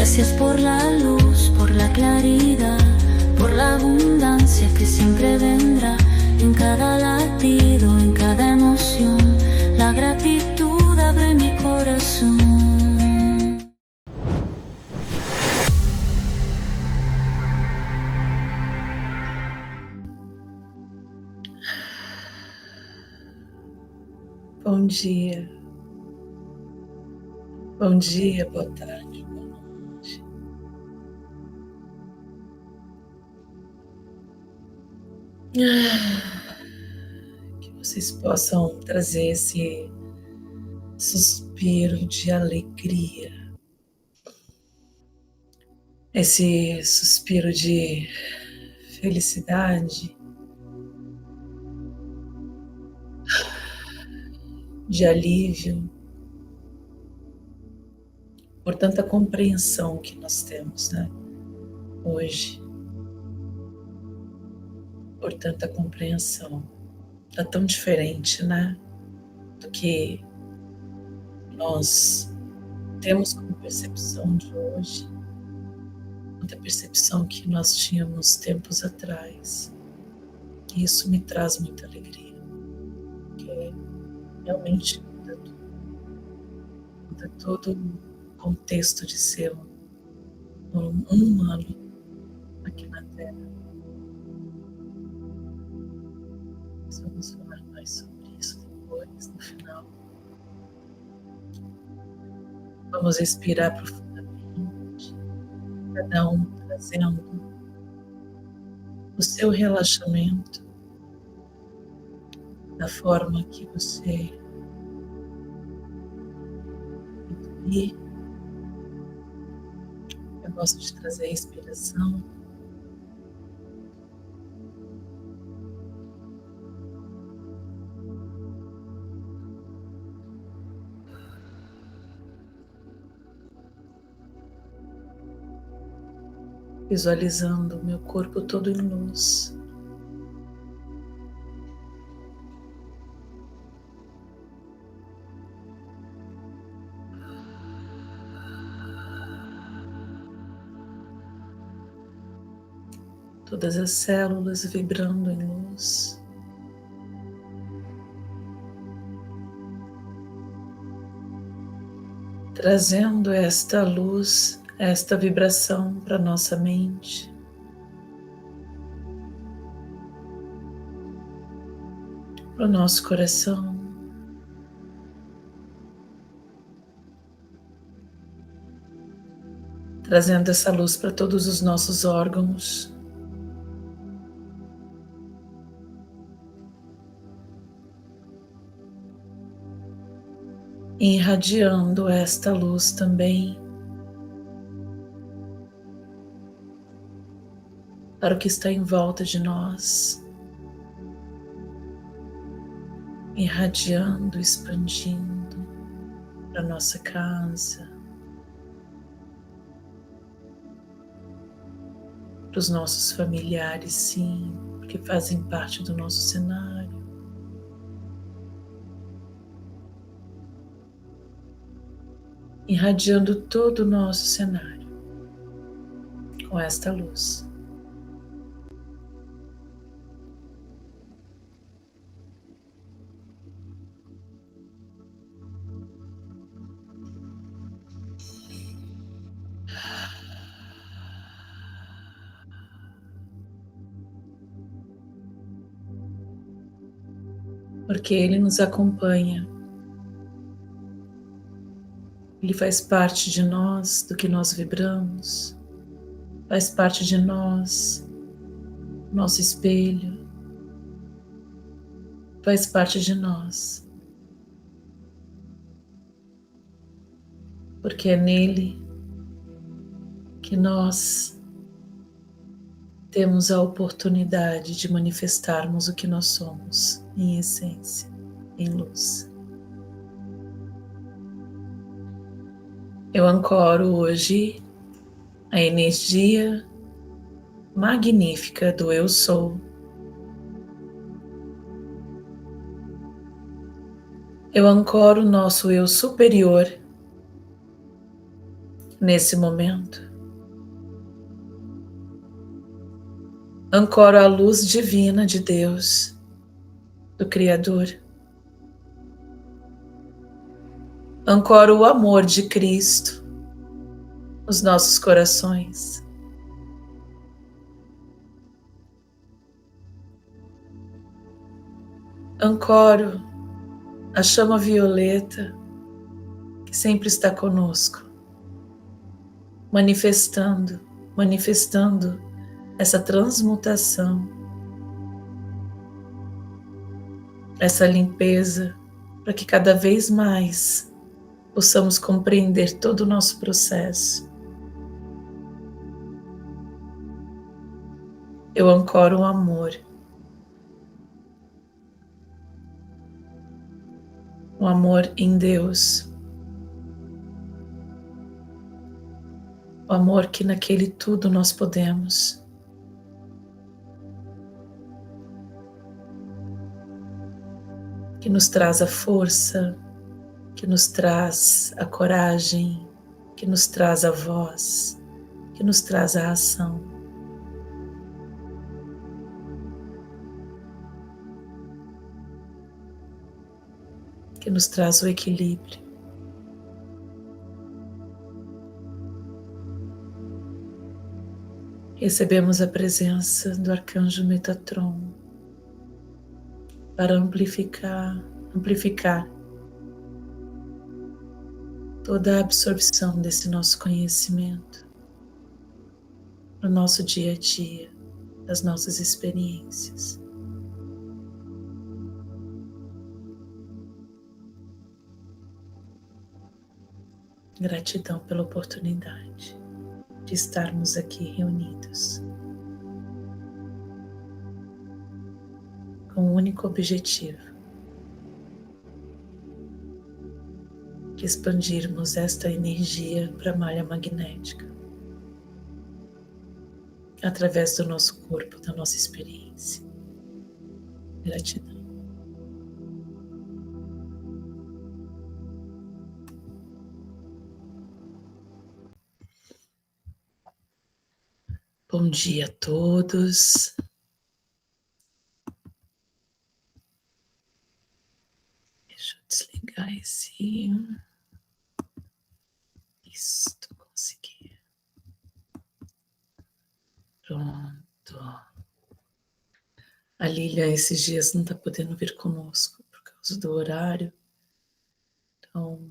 Gracias por la luz, por la claridad, por la abundancia que siempre vendrá en cada latido, en cada emoción. La gratitud abre mi corazón. Bom dia, boa tarde, boa noite. Que vocês possam trazer esse suspiro de alegria, esse suspiro de felicidade, de alívio, por tanta compreensão que nós temos, né? Hoje, por tanta compreensão. Tá tão diferente, né? Do que nós temos como percepção de hoje, da percepção que nós tínhamos tempos atrás. E isso me traz muita alegria, porque realmente muda todo o contexto de ser um humano aqui na Terra. Nós vamos falar mais sobre isso depois, no final. Vamos respirar profundamente, cada um trazendo o seu relaxamento da forma que você intuir. Eu gosto de trazer a inspiração visualizando o meu corpo todo em luz. Todas as células vibrando em luz. Trazendo esta luz, esta vibração para nossa mente. Para o nosso coração. Trazendo essa luz para todos os nossos órgãos. E irradiando esta luz também para o que está em volta de nós, irradiando, expandindo para nossa casa, para os nossos familiares, sim, porque fazem parte do nosso cenário. Irradiando todo o nosso cenário com esta luz. Porque Ele nos acompanha. Ele faz parte de nós, do que nós vibramos, faz parte de nós, nosso espelho, faz parte de nós. Porque é nele que nós temos a oportunidade de manifestarmos o que nós somos, em essência, em luz. Eu ancoro hoje a energia magnífica do Eu Sou. Eu ancoro o nosso Eu superior nesse momento, ancoro a luz divina de Deus, do Criador. Ancoro o amor de Cristo nos nossos corações. Ancoro a chama violeta que sempre está conosco, manifestando essa transmutação, essa limpeza, para que cada vez mais possamos compreender todo o nosso processo. Eu ancoro o amor. O amor em Deus. O amor que naquele tudo nós podemos. Que nos traz a força, que nos traz a coragem, que nos traz a voz, que nos traz a ação. Que nos traz o equilíbrio. Recebemos a presença do Arcanjo Metatron para amplificar toda a absorção desse nosso conhecimento no nosso dia a dia, das nossas experiências. Gratidão pela oportunidade de estarmos aqui reunidos com um único objetivo: de expandirmos esta energia para a malha magnética através do nosso corpo, da nossa experiência. Gratidão. Bom dia a todos. Deixa eu desligar esse. Isso, consegui. Pronto. A Lilian esses dias não está podendo vir conosco por causa do horário. Então,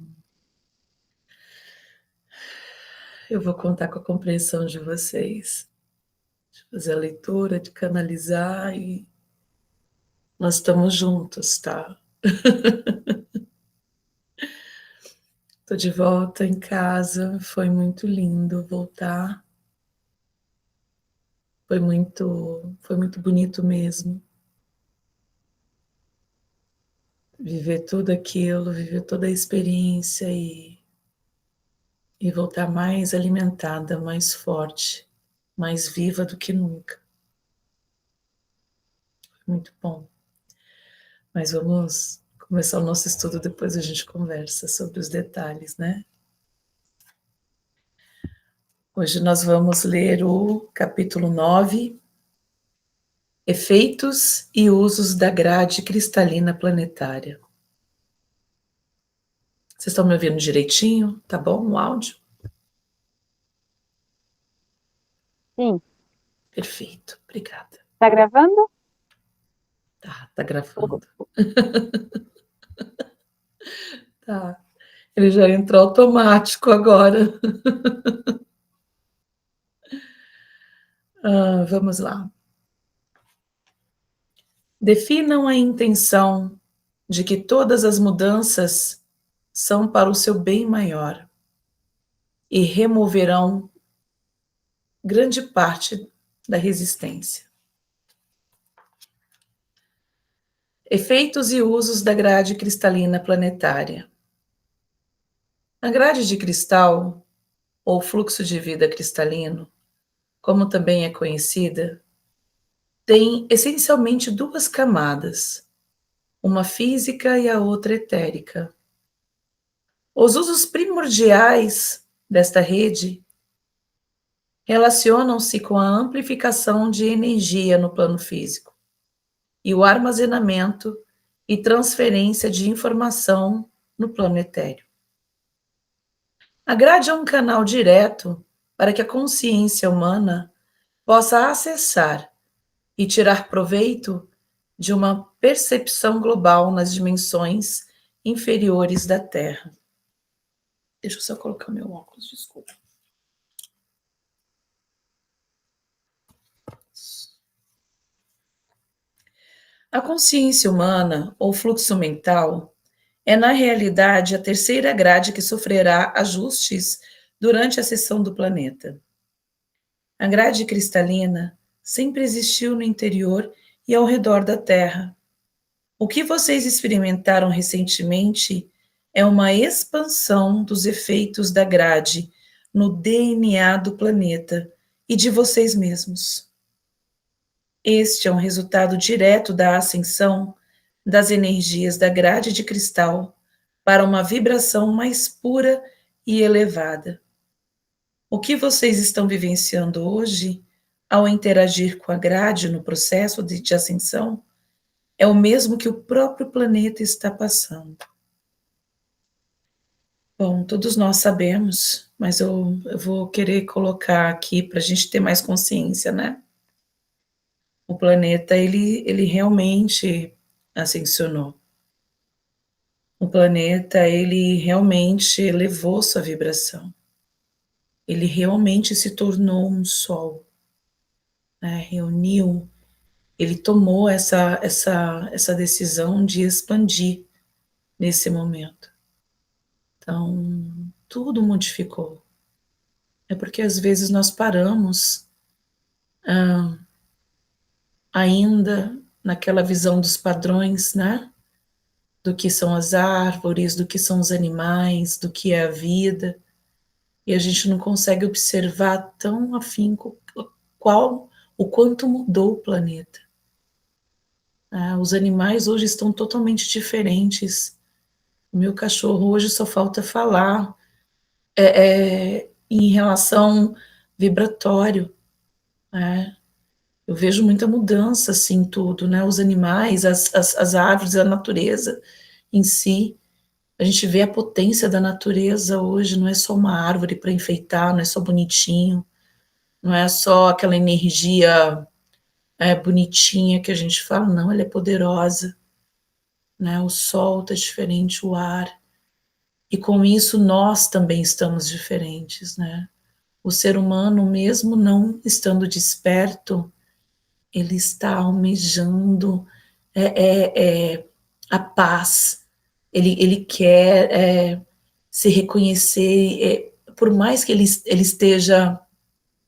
eu vou contar com a compreensão de vocês. De fazer a leitura, de canalizar, e nós estamos juntos, tá? Estou de volta em casa, foi muito lindo voltar. Foi muito bonito mesmo. Viver tudo aquilo, viver toda a experiência e voltar mais alimentada, mais forte, mais viva do que nunca. Foi muito bom. Mas vamos começar o nosso estudo, depois a gente conversa sobre os detalhes, né? Hoje nós vamos ler o capítulo 9, Efeitos e Usos da Grade Cristalina Planetária. Vocês estão me ouvindo direitinho? Tá bom o áudio? Sim. Perfeito, obrigada. Tá gravando? Tá gravando. Tá. Ele já entrou automático agora. Vamos lá. Definam a intenção de que todas as mudanças são para o seu bem maior e removerão grande parte da resistência. Efeitos e usos da grade cristalina planetária. A grade de cristal, ou fluxo de vida cristalino, como também é conhecida, tem essencialmente duas camadas, uma física e a outra etérica. Os usos primordiais desta rede relacionam-se com a amplificação de energia no plano físico e o armazenamento e transferência de informação no plano etéreo. A grade é um canal direto para que a consciência humana possa acessar e tirar proveito de uma percepção global nas dimensões inferiores da Terra. Deixa eu só colocar meu óculos, desculpa. A consciência humana, ou fluxo mental, é na realidade a terceira grade que sofrerá ajustes durante a seção do planeta. A grade cristalina sempre existiu no interior e ao redor da Terra. O que vocês experimentaram recentemente é uma expansão dos efeitos da grade no DNA do planeta e de vocês mesmos. Este é um resultado direto da ascensão das energias da grade de cristal para uma vibração mais pura e elevada. O que vocês estão vivenciando hoje, ao interagir com a grade no processo de ascensão, é o mesmo que o próprio planeta está passando. Bom, todos nós sabemos, mas eu vou querer colocar aqui para a gente ter mais consciência, né? O planeta, ele realmente ascensionou. O planeta, ele realmente elevou sua vibração. Ele realmente se tornou um sol, né? Reuniu, ele tomou essa decisão de expandir nesse momento. Então, tudo modificou. É porque às vezes nós paramos ainda naquela visão dos padrões, né? Do que são as árvores, do que são os animais, do que é a vida, e a gente não consegue observar tão afinco o quanto mudou o planeta. Os animais hoje estão totalmente diferentes. O meu cachorro hoje só falta falar em relação vibratório, né? Eu vejo muita mudança, assim, tudo, né? Os animais, as árvores, a natureza em si. A gente vê a potência da natureza hoje, não é só uma árvore para enfeitar, não é só bonitinho, não é só aquela energia bonitinha que a gente fala, não, ela é poderosa, né? O sol está diferente, o ar, e com isso nós também estamos diferentes, né? O ser humano, mesmo não estando desperto, ele está almejando a paz, ele quer se reconhecer, por mais que ele esteja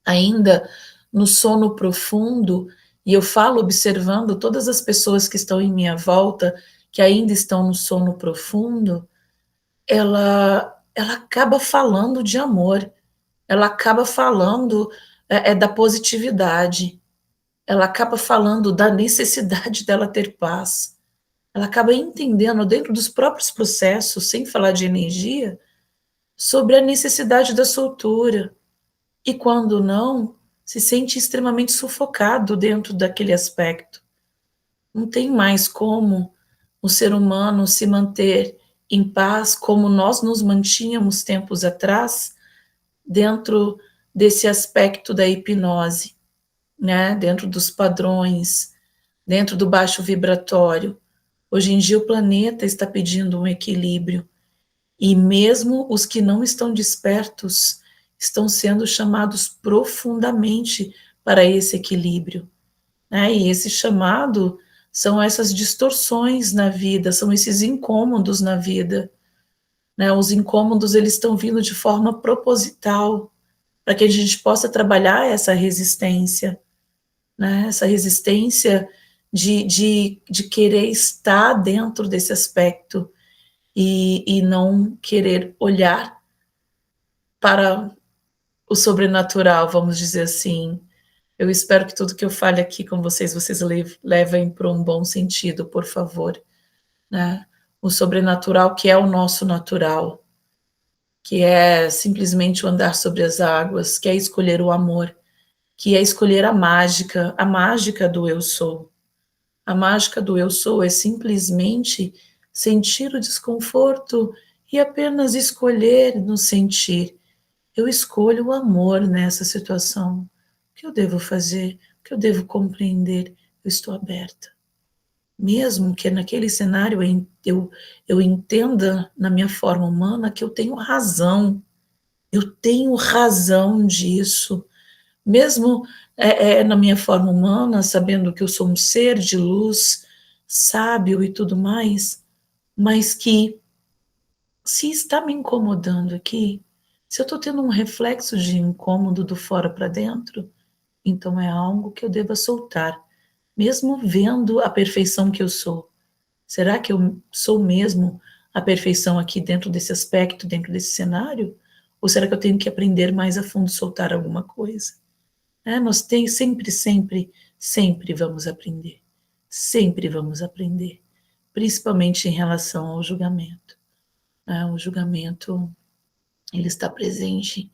ainda no sono profundo, e eu falo observando todas as pessoas que estão em minha volta, que ainda estão no sono profundo, ela acaba falando de amor, ela acaba falando da positividade, ela acaba falando da necessidade dela ter paz, ela acaba entendendo dentro dos próprios processos, sem falar de energia, sobre a necessidade da soltura, e quando não, se sente extremamente sufocado dentro daquele aspecto. Não tem mais como o ser humano se manter em paz como nós nos mantínhamos tempos atrás, dentro desse aspecto da hipnose, né? Dentro dos padrões, dentro do baixo vibratório. Hoje em dia o planeta está pedindo um equilíbrio, e mesmo os que não estão despertos estão sendo chamados profundamente para esse equilíbrio, né? E esse chamado são essas distorções na vida, são esses incômodos na vida, né? Os incômodos, eles estão vindo de forma proposital, para que a gente possa trabalhar essa resistência, né? Essa resistência de querer estar dentro desse aspecto e não querer olhar para o sobrenatural, vamos dizer assim. Eu espero que tudo que eu fale aqui com vocês levem para um bom sentido, por favor, né? O sobrenatural, que é o nosso natural, que é simplesmente o andar sobre as águas, que é escolher o amor, que é escolher a mágica do eu sou. A mágica do eu sou é simplesmente sentir o desconforto e apenas escolher no sentir. Eu escolho o amor nessa situação. O que eu devo fazer? O que eu devo compreender? Eu estou aberta. Mesmo que naquele cenário eu entenda na minha forma humana que eu tenho razão. Eu tenho razão disso. Mesmo na minha forma humana, sabendo que eu sou um ser de luz, sábio e tudo mais, mas que se está me incomodando aqui, se eu estou tendo um reflexo de incômodo do fora para dentro, então é algo que eu deva soltar, mesmo vendo a perfeição que eu sou. Será que eu sou mesmo a perfeição aqui dentro desse aspecto, dentro desse cenário? Ou será que eu tenho que aprender mais a fundo, soltar alguma coisa? Nós sempre vamos aprender. Sempre vamos aprender. Principalmente em relação ao julgamento. O julgamento, ele está presente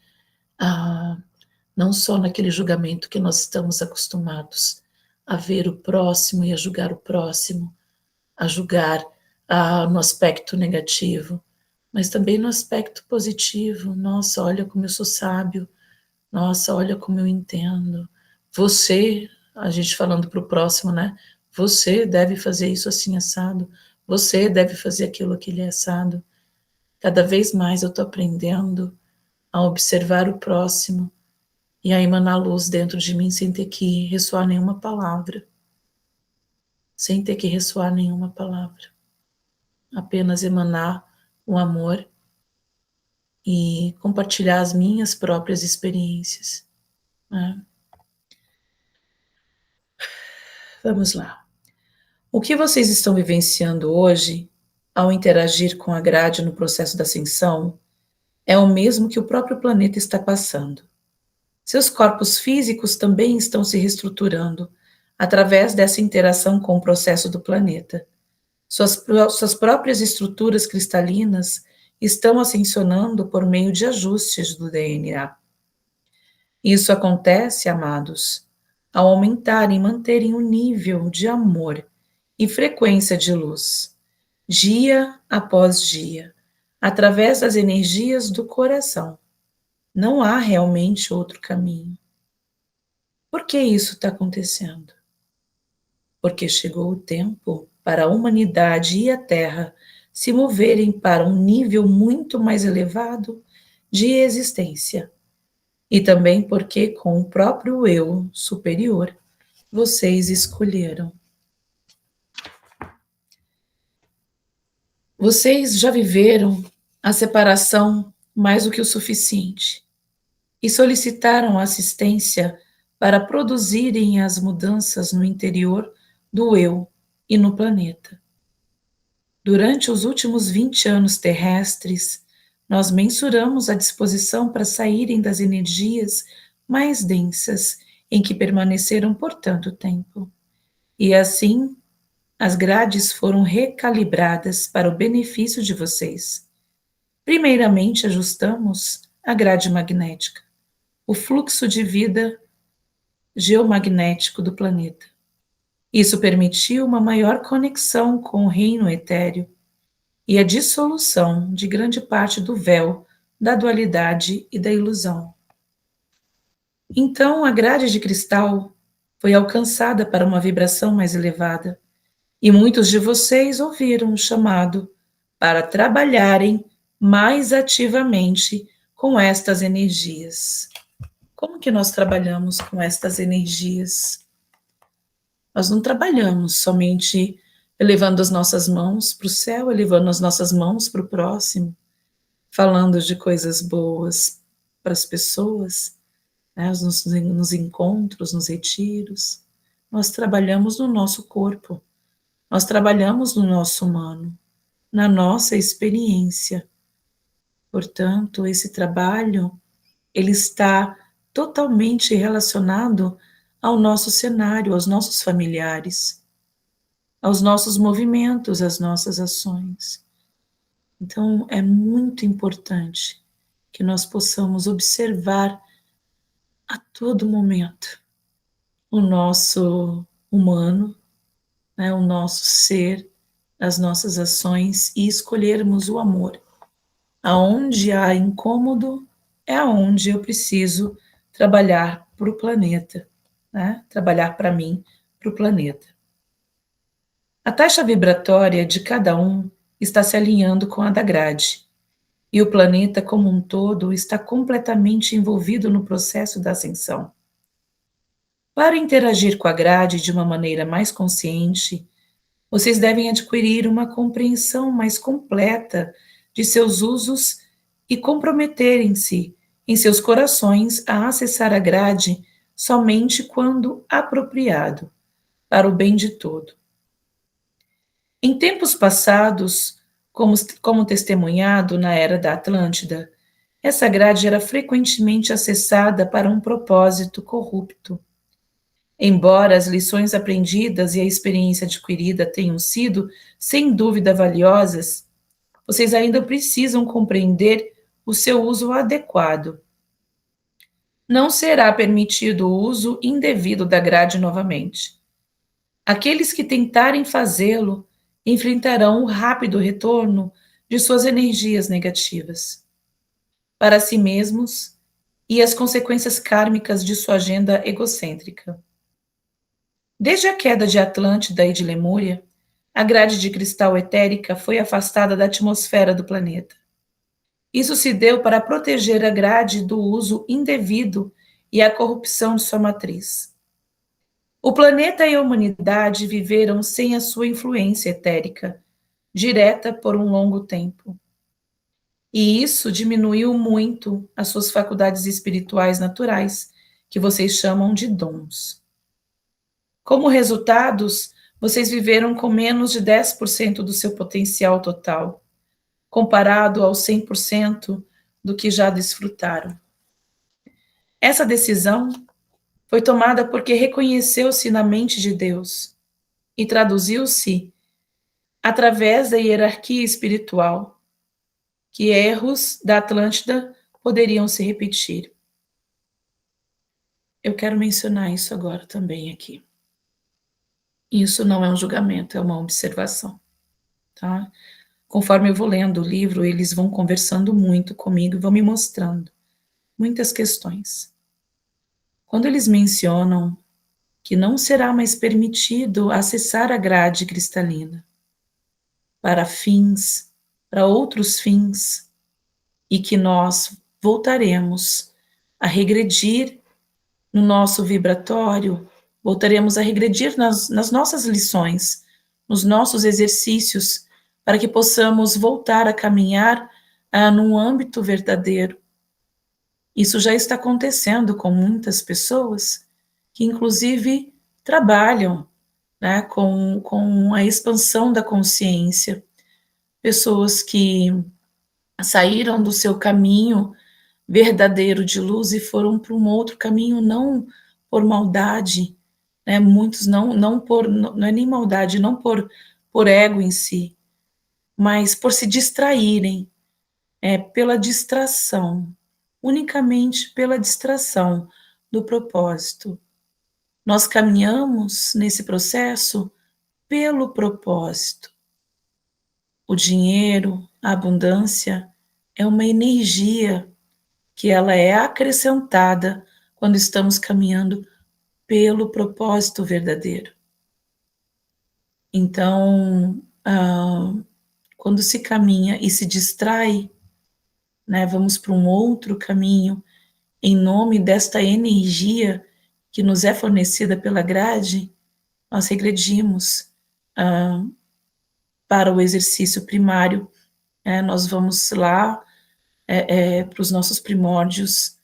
não só naquele julgamento que nós estamos acostumados a ver o próximo e a julgar o próximo, a julgar no aspecto negativo, mas também no aspecto positivo. Nossa, olha como eu sou sábio. Nossa, olha como eu entendo. Você, a gente falando para o próximo, né? Você deve fazer isso assim assado. Você deve fazer aquele assado. Cada vez mais eu estou aprendendo a observar o próximo e a emanar luz dentro de mim sem ter que ressoar nenhuma palavra. Sem ter que ressoar nenhuma palavra. Apenas emanar o amor e compartilhar as minhas próprias experiências. Né? Vamos lá. O que vocês estão vivenciando hoje, ao interagir com a grade no processo da ascensão, é o mesmo que o próprio planeta está passando. Seus corpos físicos também estão se reestruturando através dessa interação com o processo do planeta. Suas próprias estruturas cristalinas estão ascensionando por meio de ajustes do DNA. Isso acontece, amados, ao aumentarem e manterem o nível de amor e frequência de luz, dia após dia, através das energias do coração. Não há realmente outro caminho. Por que isso está acontecendo? Porque chegou o tempo para a humanidade e a Terra se moverem para um nível muito mais elevado de existência. E também porque, com o próprio eu superior, vocês escolheram. Vocês já viveram a separação mais do que o suficiente e solicitaram assistência para produzirem as mudanças no interior do eu e no planeta. Durante os últimos 20 anos terrestres, nós mensuramos a disposição para saírem das energias mais densas em que permaneceram por tanto tempo. E assim, as grades foram recalibradas para o benefício de vocês. Primeiramente, ajustamos a grade magnética, o fluxo de vida geomagnético do planeta. Isso permitiu uma maior conexão com o reino etéreo e a dissolução de grande parte do véu da dualidade e da ilusão. Então, a grade de cristal foi alcançada para uma vibração mais elevada, e muitos de vocês ouviram o chamado para trabalharem mais ativamente com estas energias. Como que nós trabalhamos com estas energias? Nós não trabalhamos somente elevando as nossas mãos para o céu, elevando as nossas mãos para o próximo, falando de coisas boas para as pessoas, né, nos encontros, nos retiros. Nós trabalhamos no nosso corpo, nós trabalhamos no nosso humano, na nossa experiência. Portanto, esse trabalho, ele está totalmente relacionado ao nosso cenário, aos nossos familiares, aos nossos movimentos, às nossas ações. Então, é muito importante que nós possamos observar a todo momento o nosso humano, né, o nosso ser, as nossas ações e escolhermos o amor. Aonde há incômodo é aonde eu preciso trabalhar para o planeta, né? Trabalhar para mim, para o planeta. A taxa vibratória de cada um está se alinhando com a da grade, e o planeta como um todo está completamente envolvido no processo da ascensão. Para interagir com a grade de uma maneira mais consciente, vocês devem adquirir uma compreensão mais completa de seus usos e comprometerem-se em seus corações a acessar a grade somente quando apropriado, para o bem de todo. Em tempos passados, como testemunhado na Era da Atlântida, essa grade era frequentemente acessada para um propósito corrupto. Embora as lições aprendidas e a experiência adquirida tenham sido, sem dúvida, valiosas, vocês ainda precisam compreender o seu uso adequado. Não será permitido o uso indevido da grade novamente. Aqueles que tentarem fazê-lo enfrentarão o rápido retorno de suas energias negativas para si mesmos e as consequências kármicas de sua agenda egocêntrica. Desde a queda de Atlântida e de Lemúria, a grade de cristal etérica foi afastada da atmosfera do planeta. Isso se deu para proteger a grade do uso indevido e a corrupção de sua matriz. O planeta e a humanidade viveram sem a sua influência etérica, direta por um longo tempo. E isso diminuiu muito as suas faculdades espirituais naturais, que vocês chamam de dons. Como resultados, vocês viveram com menos de 10% do seu potencial total, comparado aos 100% do que já desfrutaram. Essa decisão foi tomada porque reconheceu-se na mente de Deus e traduziu-se através da hierarquia espiritual, que erros da Atlântida poderiam se repetir. Eu quero mencionar isso agora também aqui. Isso não é um julgamento, é uma observação, tá? Conforme eu vou lendo o livro, eles vão conversando muito comigo e vão me mostrando muitas questões. Quando eles mencionam que não será mais permitido acessar a grade cristalina para outros fins, e que nós voltaremos a regredir no nosso vibratório, voltaremos a regredir nas nossas lições, nos nossos exercícios, para que possamos voltar a caminhar num âmbito verdadeiro. Isso já está acontecendo com muitas pessoas que, inclusive, trabalham, né, com a expansão da consciência. Pessoas que saíram do seu caminho verdadeiro de luz e foram para um outro caminho, não por maldade, né? Muitos não é nem maldade, não por ego em si, mas por se distraírem, pela distração, unicamente pela distração do propósito. Nós caminhamos nesse processo pelo propósito. O dinheiro, a abundância, é uma energia que ela é acrescentada quando estamos caminhando pelo propósito verdadeiro. Então, quando se caminha e se distrai, né, vamos para um outro caminho, em nome desta energia que nos é fornecida pela grade, nós regredimos para o exercício primário, nós vamos lá para os nossos primórdios,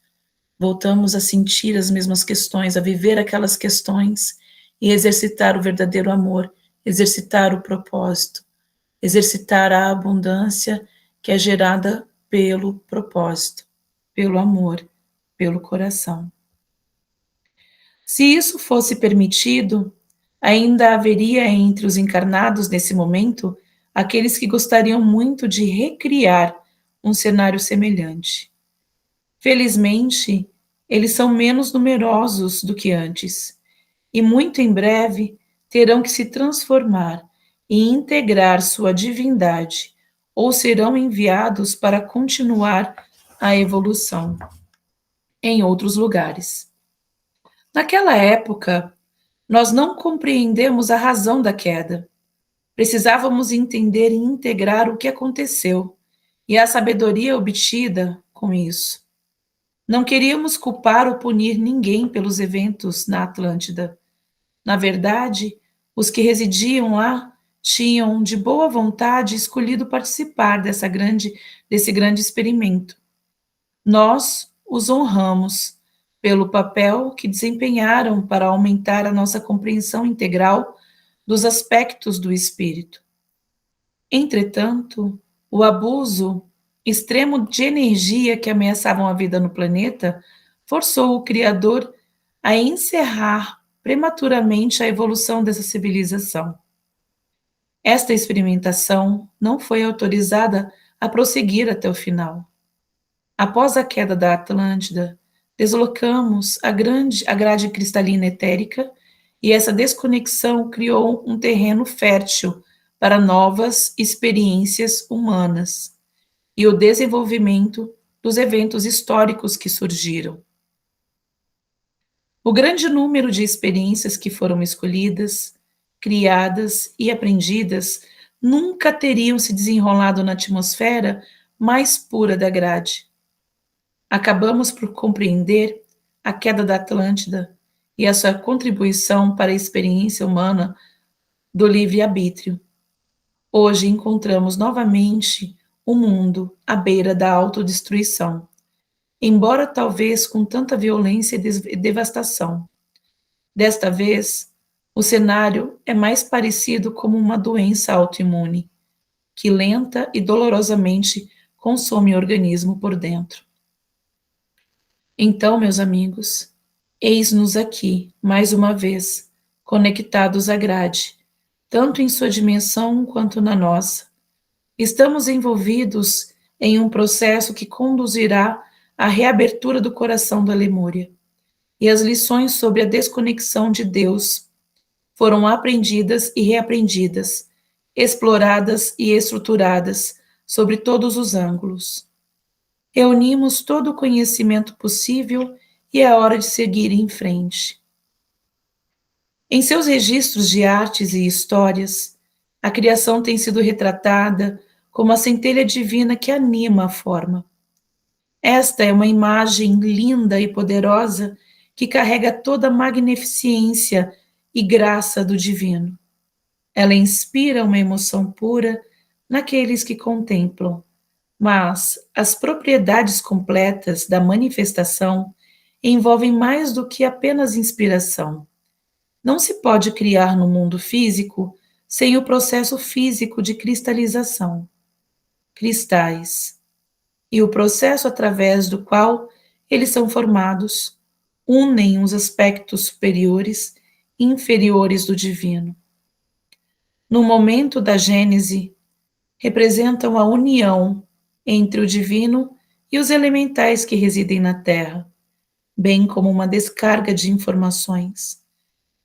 voltamos a sentir as mesmas questões, a viver aquelas questões e exercitar o verdadeiro amor, exercitar o propósito, exercitar a abundância que é gerada pelo propósito, pelo amor, pelo coração. Se isso fosse permitido, ainda haveria entre os encarnados nesse momento aqueles que gostariam muito de recriar um cenário semelhante. Felizmente, eles são menos numerosos do que antes, e muito em breve terão que se transformar e integrar sua divindade, ou serão enviados para continuar a evolução em outros lugares. Naquela época, nós não compreendemos a razão da queda. Precisávamos entender e integrar o que aconteceu e a sabedoria obtida com isso. Não queríamos culpar ou punir ninguém pelos eventos na Atlântida. Na verdade, os que residiam lá tinham de boa vontade escolhido participar desse grande experimento. Nós os honramos pelo papel que desempenharam para aumentar a nossa compreensão integral dos aspectos do espírito. Entretanto, o abuso extremo de energia que ameaçavam a vida no planeta forçou o Criador a encerrar prematuramente a evolução dessa civilização. Esta experimentação não foi autorizada a prosseguir até o final. Após a queda da Atlântida, deslocamos a grade cristalina etérica e essa desconexão criou um terreno fértil para novas experiências humanas e o desenvolvimento dos eventos históricos que surgiram. O grande número de experiências que foram escolhidas, criadas e aprendidas nunca teriam se desenrolado na atmosfera mais pura da grade. Acabamos por compreender a queda da Atlântida e a sua contribuição para a experiência humana do livre-arbítrio. Hoje encontramos novamente o mundo à beira da autodestruição, embora talvez com tanta violência e devastação. Desta vez, o cenário é mais parecido como uma doença autoimune, que lenta e dolorosamente consome o organismo por dentro. Então, meus amigos, eis-nos aqui, mais uma vez, conectados à grade, tanto em sua dimensão quanto na nossa. Estamos envolvidos em um processo que conduzirá à reabertura do coração da Lemúria, e as lições sobre a desconexão de Deus foram aprendidas e reaprendidas, exploradas e estruturadas sobre todos os ângulos. Reunimos todo o conhecimento possível e é hora de seguir em frente. Em seus registros de artes e histórias, a criação tem sido retratada como a centelha divina que anima a forma. Esta é uma imagem linda e poderosa que carrega toda a magnificência e graça do divino. Ela inspira uma emoção pura naqueles que contemplam, mas as propriedades completas da manifestação envolvem mais do que apenas inspiração. Não se pode criar no mundo físico sem o processo físico de cristalização, cristais, e o processo através do qual eles são formados, unem os aspectos superiores e inferiores do divino. No momento da Gênese, representam a união entre o divino e os elementais que residem na Terra, bem como uma descarga de informações,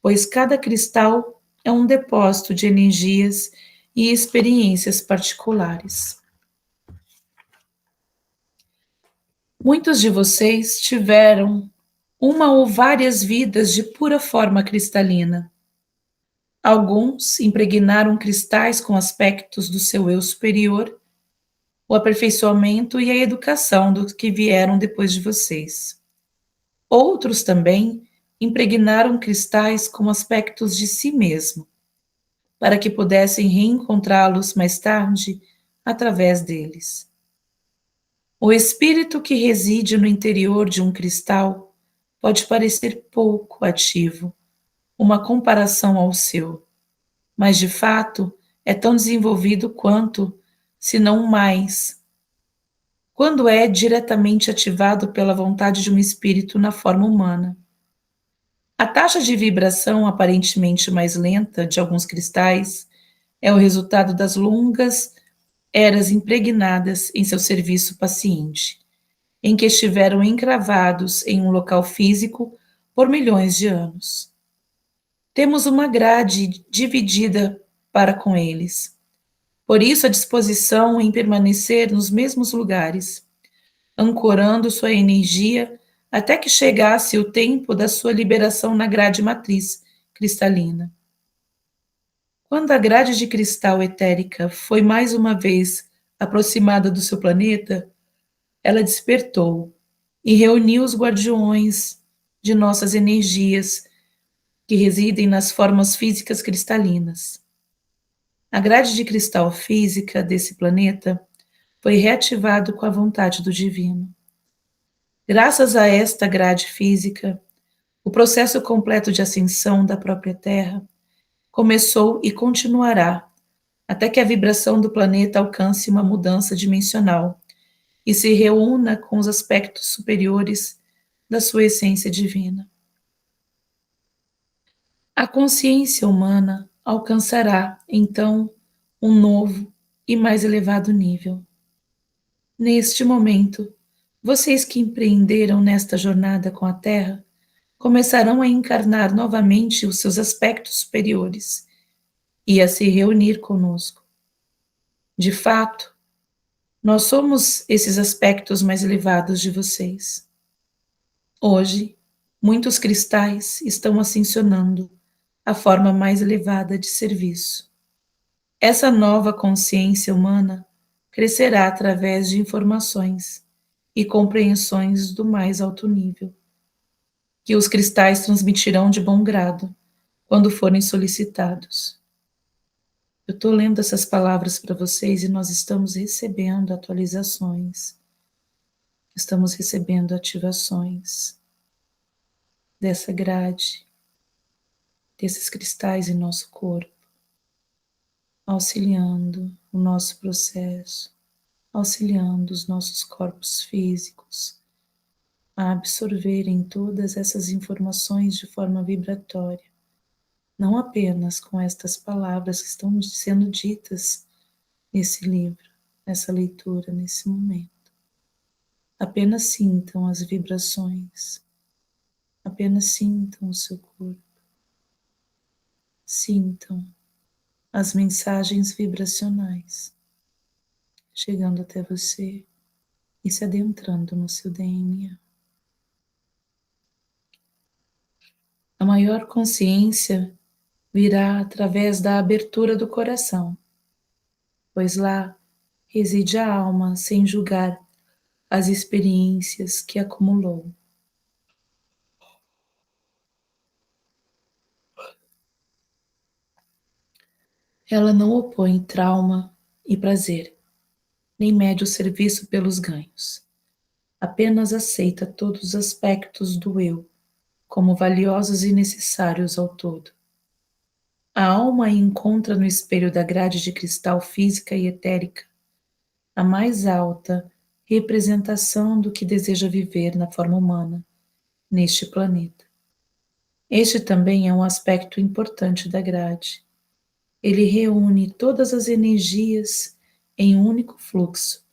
pois cada cristal é um depósito de energias e experiências particulares. Muitos de vocês tiveram uma ou várias vidas de pura forma cristalina. Alguns impregnaram cristais com aspectos do seu eu superior, o aperfeiçoamento e a educação dos que vieram depois de vocês. Outros também impregnaram cristais com aspectos de si mesmo, para que pudessem reencontrá-los mais tarde através deles. O espírito que reside no interior de um cristal pode parecer pouco ativo, uma comparação ao seu, mas de fato é tão desenvolvido quanto, se não mais, quando é diretamente ativado pela vontade de um espírito na forma humana. A taxa de vibração aparentemente mais lenta de alguns cristais é o resultado das longas eras impregnadas em seu serviço paciente, em que estiveram encravados em um local físico por milhões de anos. Temos uma grade dividida para com eles. Por isso, a disposição em permanecer nos mesmos lugares, ancorando sua energia até que chegasse o tempo da sua liberação na grade matriz cristalina. Quando a grade de cristal etérica foi mais uma vez aproximada do seu planeta, ela despertou e reuniu os guardiões de nossas energias que residem nas formas físicas cristalinas. A grade de cristal física desse planeta foi reativada com a vontade do divino. Graças a esta grade física, o processo completo de ascensão da própria Terra começou e continuará até que a vibração do planeta alcance uma mudança dimensional e se reúna com os aspectos superiores da sua essência divina. A consciência humana alcançará, então, um novo e mais elevado nível. Neste momento, vocês que empreenderam nesta jornada com a Terra começarão a encarnar novamente os seus aspectos superiores e a se reunir conosco. De fato, nós somos esses aspectos mais elevados de vocês. Hoje, muitos cristais estão ascensionando a forma mais elevada de serviço. Essa nova consciência humana crescerá através de informações e compreensões do mais alto nível, que os cristais transmitirão de bom grado quando forem solicitados. Eu estou lendo essas palavras para vocês e nós estamos recebendo atualizações, estamos recebendo ativações dessa grade, desses cristais em nosso corpo, auxiliando o nosso processo, auxiliando os nossos corpos físicos a absorverem todas essas informações de forma vibratória, não apenas com estas palavras que estão sendo ditas nesse livro, nessa leitura, nesse momento. Apenas sintam as vibrações, apenas sintam o seu corpo, sintam as mensagens vibracionais chegando até você e se adentrando no seu DNA. A maior consciência virá através da abertura do coração, pois lá reside a alma sem julgar as experiências que acumulou. Ela não opõe trauma e prazer, nem mede o serviço pelos ganhos. Apenas aceita todos os aspectos do eu como valiosos e necessários ao todo. A alma encontra no espelho da grade de cristal física e etérica a mais alta representação do que deseja viver na forma humana, neste planeta. Este também é um aspecto importante da grade. Ele reúne todas as energias em um único fluxo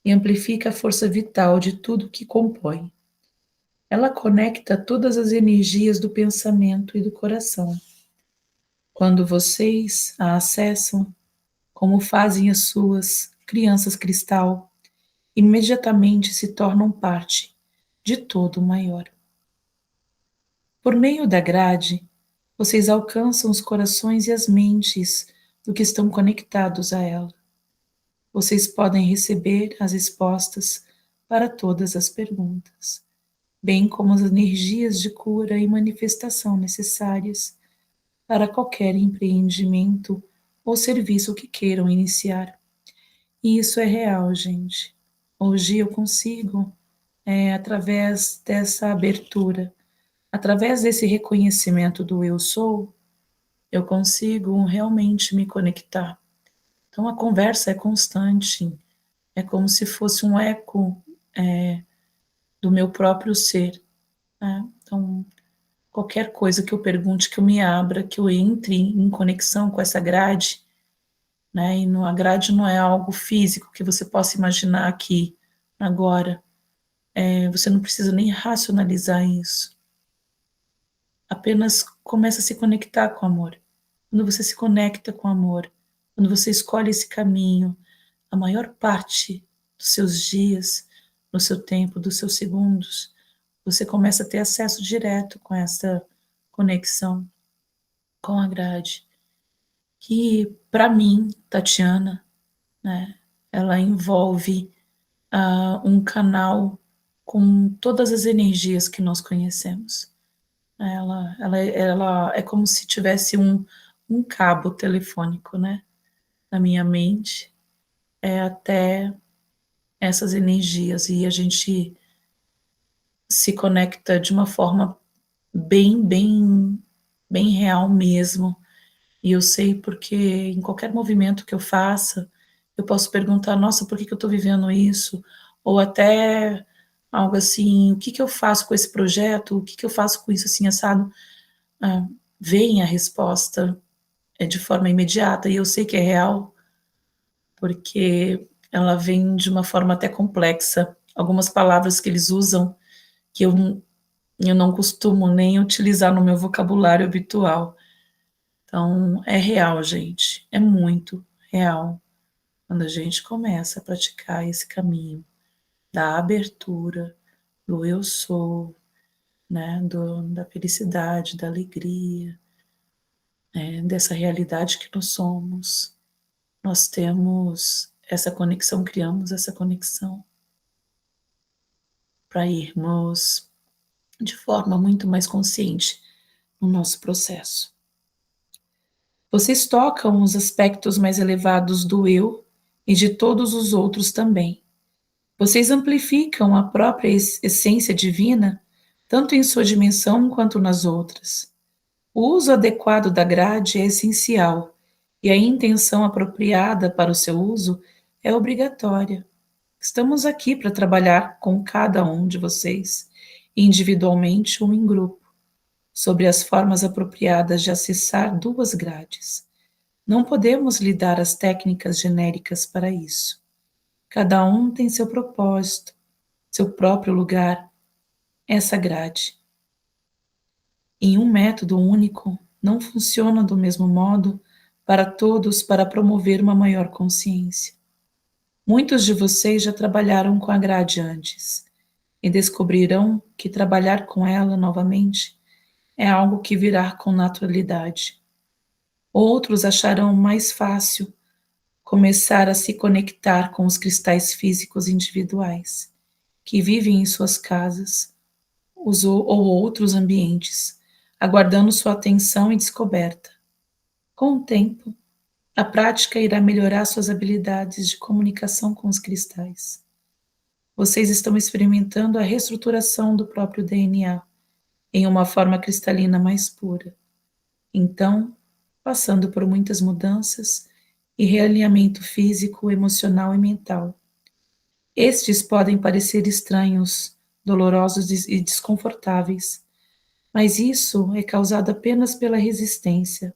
e amplifica a força vital de tudo que compõe. Ela conecta todas as energias do pensamento e do coração. Quando vocês a acessam, como fazem as suas crianças cristal, imediatamente se tornam parte de todo o maior. Por meio da grade, vocês alcançam os corações e as mentes do que estão conectados a ela. Vocês podem receber as respostas para todas as perguntas, bem como as energias de cura e manifestação necessárias para qualquer empreendimento ou serviço que queiram iniciar. E isso é real, gente. Hoje eu consigo, através dessa abertura, através desse reconhecimento do eu sou, eu consigo realmente me conectar. Então a conversa é constante, é como se fosse um eco do meu próprio ser. Né? Então, qualquer coisa que eu pergunte, que eu me abra, que eu entre em conexão com essa grade, né? E a grade não é algo físico que você possa imaginar aqui, agora. Você não precisa nem racionalizar isso. Apenas começa a se conectar com o amor. Quando você se conecta com o amor, quando você escolhe esse caminho, a maior parte dos seus dias, no seu tempo, dos seus segundos, você começa a ter acesso direto com essa conexão com a grade. Que, para mim, Tatiana, né, ela envolve um canal com todas as energias que nós conhecemos. Ela é como se tivesse um cabo telefônico, né, na minha mente, até essas energias, e a gente se conecta de uma forma bem, bem, bem real mesmo. E eu sei porque em qualquer movimento que eu faça, eu posso perguntar, nossa, por que eu estou vivendo isso? Ou até algo assim, o que eu faço com esse projeto? O que eu faço com isso assim, assado? Vem a resposta de forma imediata, e eu sei que é real, porque ela vem de uma forma até complexa. Algumas palavras que eles usam que eu não costumo nem utilizar no meu vocabulário habitual. Então, é real, gente, é muito real quando a gente começa a praticar esse caminho da abertura, do eu sou, né, da felicidade, da alegria, dessa realidade que nós somos. Nós temos essa conexão, criamos essa conexão para irmos de forma muito mais consciente no nosso processo. Vocês tocam os aspectos mais elevados do eu e de todos os outros também. Vocês amplificam a própria essência divina, tanto em sua dimensão quanto nas outras. O uso adequado da grade é essencial, e a intenção apropriada para o seu uso é obrigatória. Estamos aqui para trabalhar com cada um de vocês, individualmente ou em grupo, sobre as formas apropriadas de acessar duas grades. Não podemos lhe dar as técnicas genéricas para isso. Cada um tem seu propósito, seu próprio lugar, essa grade. Em um método único, não funciona do mesmo modo para todos para promover uma maior consciência. Muitos de vocês já trabalharam com a grade antes e descobrirão que trabalhar com ela novamente é algo que virá com naturalidade. Outros acharão mais fácil começar a se conectar com os cristais físicos individuais, que vivem em suas casas ou outros ambientes, aguardando sua atenção e descoberta. Com o tempo, a prática irá melhorar suas habilidades de comunicação com os cristais. Vocês estão experimentando a reestruturação do próprio DNA em uma forma cristalina mais pura. Então, passando por muitas mudanças e realinhamento físico, emocional e mental. Estes podem parecer estranhos, dolorosos e desconfortáveis, mas isso é causado apenas pela resistência,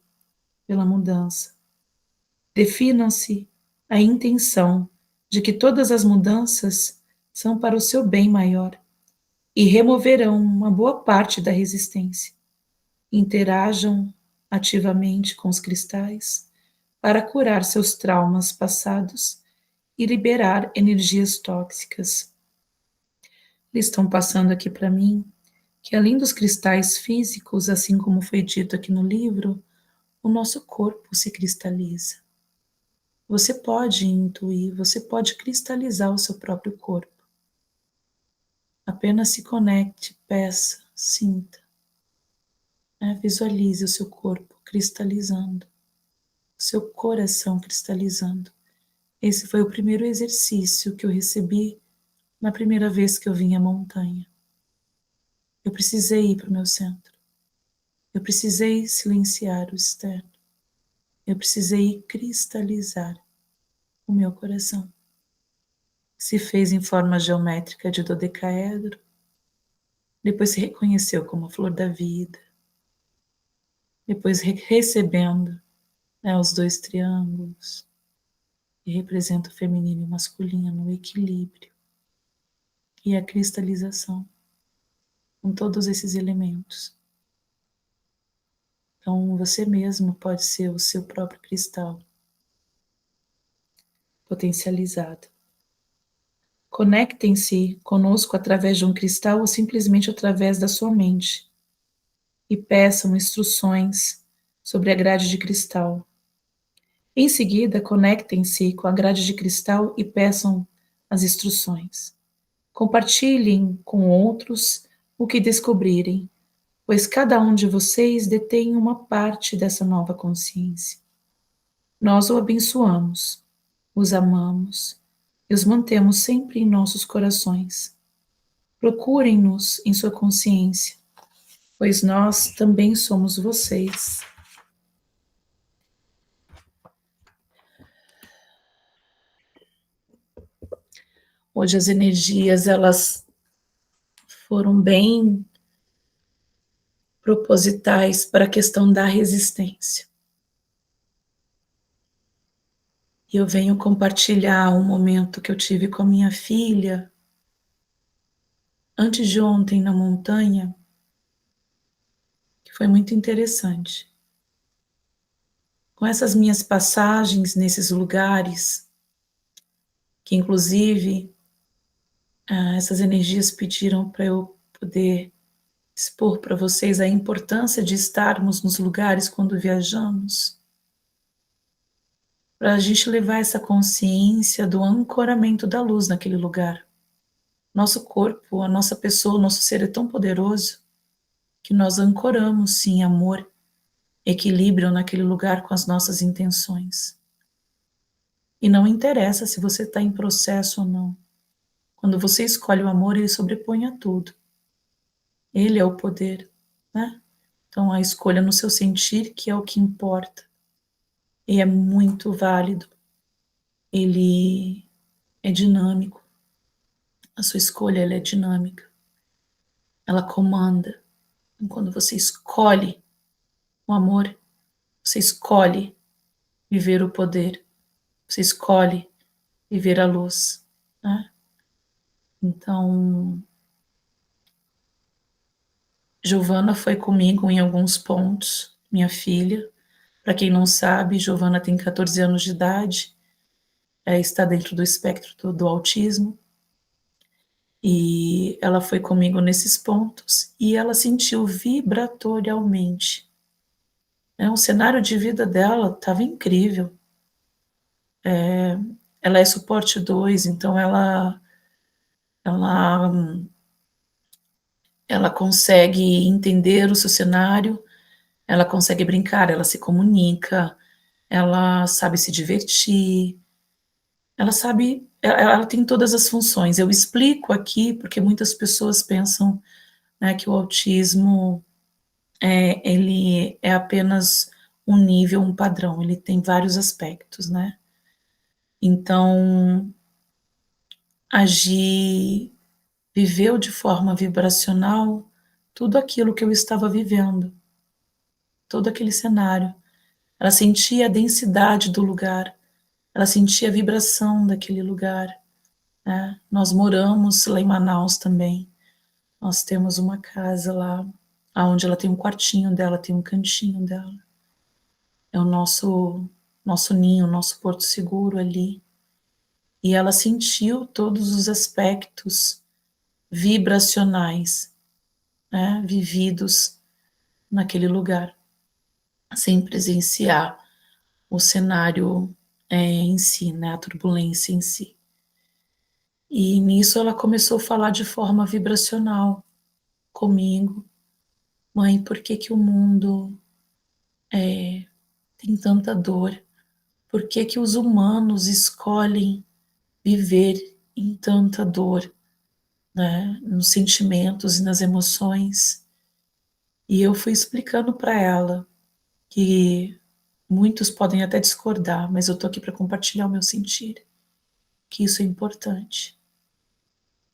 pela mudança. Definam-se a intenção de que todas as mudanças são para o seu bem maior e removerão uma boa parte da resistência. Interajam ativamente com os cristais para curar seus traumas passados e liberar energias tóxicas. Eles estão passando aqui para mim que, além dos cristais físicos, assim como foi dito aqui no livro, o nosso corpo se cristaliza. Você pode intuir, você pode cristalizar o seu próprio corpo. Apenas se conecte, peça, sinta. Visualize o seu corpo cristalizando, o seu coração cristalizando. Esse foi o primeiro exercício que eu recebi na primeira vez que eu vim à montanha. Eu precisei ir para o meu centro. Eu precisei silenciar o externo. Eu precisei cristalizar o meu coração. Se fez em forma geométrica de dodecaedro. Depois se reconheceu como a flor da vida. Depois recebendo os dois triângulos. Que representa o feminino e o masculino, o equilíbrio. e a cristalização, com todos esses elementos. Então, você mesmo pode ser o seu próprio cristal potencializado. Conectem-se conosco através de um cristal ou simplesmente através da sua mente e peçam instruções sobre a grade de cristal. Em seguida, conectem-se com a grade de cristal e peçam as instruções. Compartilhem com outros o que descobrirem, pois cada um de vocês detém uma parte dessa nova consciência. Nós o abençoamos, os amamos e os mantemos sempre em nossos corações. Procurem-nos em sua consciência, pois nós também somos vocês. Hoje as energias, elas foram bem propositais para a questão da resistência. E eu venho compartilhar um momento que eu tive com a minha filha antes de ontem na montanha, que foi muito interessante. Com essas minhas passagens nesses lugares, que inclusive essas energias pediram para eu poder expor para vocês a importância de estarmos nos lugares quando viajamos, para a gente levar essa consciência do ancoramento da luz naquele lugar. Nosso corpo, a nossa pessoa, o nosso ser é tão poderoso que nós ancoramos, sim, amor, equilíbrio naquele lugar com as nossas intenções. E não interessa se você está em processo ou não. Quando você escolhe o amor, ele sobrepõe a tudo. Ele é o poder, né? Então, a escolha no seu sentir, que é o que importa. E é muito válido. Ele é dinâmico. A sua escolha, ela é dinâmica. Ela comanda. Então, quando você escolhe o amor, você escolhe viver o poder. Você escolhe viver a luz, né? Então, Giovana foi comigo em alguns pontos, minha filha. Para quem não sabe, Giovana tem 14 anos de idade, está dentro do espectro do autismo, e ela foi comigo nesses pontos e ela sentiu vibratorialmente. O cenário de vida dela estava incrível. Ela é suporte 2, então ela consegue entender o seu cenário, ela consegue brincar, ela se comunica, ela sabe se divertir, ela tem todas as funções. Eu explico aqui porque muitas pessoas pensam, né, que o autismo ele é apenas um nível, um padrão, ele tem vários aspectos, né? Então, a Gi viveu de forma vibracional tudo aquilo que eu estava vivendo, todo aquele cenário. Ela sentia a densidade do lugar, ela sentia a vibração daquele lugar, né? Nós moramos lá em Manaus também. Nós temos uma casa lá, onde ela tem um quartinho dela, tem um cantinho dela. É o nosso ninho, nosso porto seguro ali. E ela sentiu todos os aspectos vibracionais, né, vividos naquele lugar, sem presenciar o cenário em si, né, a turbulência em si. E nisso ela começou a falar de forma vibracional comigo. Mãe, por que que o mundo tem tanta dor? Por que que os humanos escolhem viver em tanta dor, né? Nos sentimentos e nas emoções? E eu fui explicando para ela que muitos podem até discordar, mas eu tô aqui para compartilhar o meu sentir, que isso é importante,